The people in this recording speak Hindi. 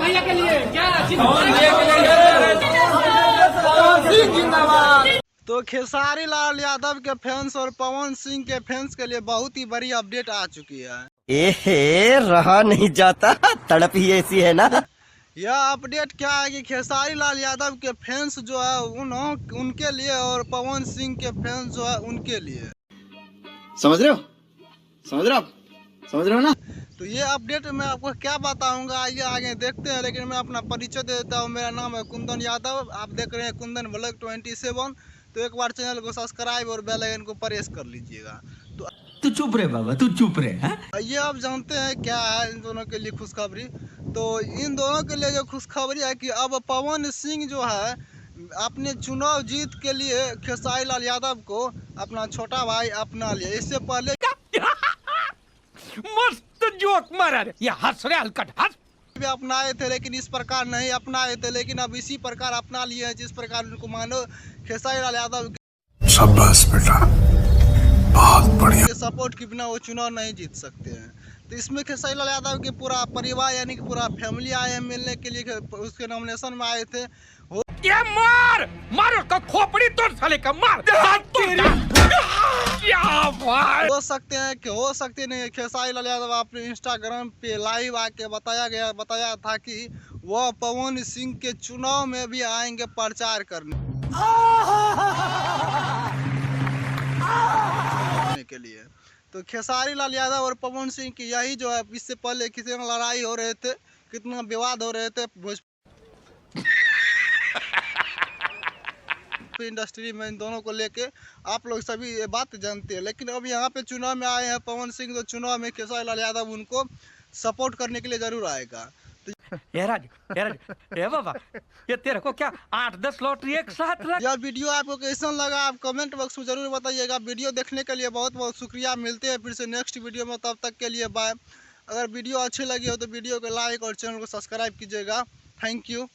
भैया के लिए क्या तो खेसारी लाल यादव के फैंस और पवन सिंह के फैंस के लिए बहुत ही बड़ी अपडेट आ चुकी है। एहे रहा नहीं जाता, तड़प ही ऐसी है ना। यह अपडेट क्या है कि खेसारी लाल यादव के फैंस जो है उनके लिए और पवन सिंह के फैंस जो है उनके लिए। समझ रहे हो? समझ रहे हो ना? तो ये अपडेट मैं आपको क्या बताऊंगा, आइए आगे देखते हैं। लेकिन मैं अपना परिचय दे देता हूँ। मेरा नाम है कुंदन यादव, आप देख रहे हैं कुंदन व्लॉग 27। तो एक बार चैनल को सब्सक्राइब और बेल आइकन को प्रेस कर लीजिएगा। तो तू चुप रहे बाबा, तू चुप रहे। ये आप जानते हैं क्या है इन दोनों के लिए खुशखबरी। तो इन दोनों के लिए जो खुशखबरी है कि अब पवन सिंह जो है अपने चुनाव जीत के लिए खेसारी लाल यादव को अपना छोटा भाई अपना लिया। इससे पहले मस्त जोक मारा रे, ये हंस रहे हलकट हंस भी अपनाए थे, लेकिन इस प्रकार नहीं अपनाए थे। लेकिन अब इसी प्रकार अपना लिए हैं जिस प्रकार उनको मानो खेसारी लाल यादव शाबाश बेटा, बहुत बढ़िया। के सपोर्ट के बिना वो चुनाव नहीं जीत सकते हैं। तो इसमें खेसारी लाल यादव के पूरा परिवार यानी कि पूरा फैमिली आए हैं मिलने के लिए, उसके नॉमिनेशन में आए थे। ये मार उसका खोपड़ी तोड़ साले का मार क्या भाई। हो सकते नहीं खेसारी लाल यादव अपने इंस्टाग्राम पे लाइव आके बताया था कि वह पवन सिंह के चुनाव में भी आएंगे प्रचार करने के लिए। तो खेसारी लाल यादव और पवन सिंह की यही जो है, इससे पहले किसी में लड़ाई हो रहे थे, कितना विवाद हो रहे थे इंडस्ट्री में, इन दोनों को लेके आप लोग सभी ये बात जानते हैं। लेकिन अब यहाँ पे चुनाव में आए हैं पवन सिंह, तो चुनाव में खेसारी लाल यादव उनको सपोर्ट करने के लिए जरूर आएगा। तो ये बाबा, ये तेरे को क्या 8-10 लॉटरी एक साथ लग। यह वीडियो आपको कैसा लगा आप कमेंट बॉक्स में जरूर बताइएगा। वीडियो देखने के लिए बहुत बहुत शुक्रिया। मिलते हैं फिर से नेक्स्ट वीडियो में, तब तक के लिए बाय। अगर वीडियो अच्छी लगी हो तो वीडियो को लाइक और चैनल को सब्सक्राइब कीजिएगा। Thank you.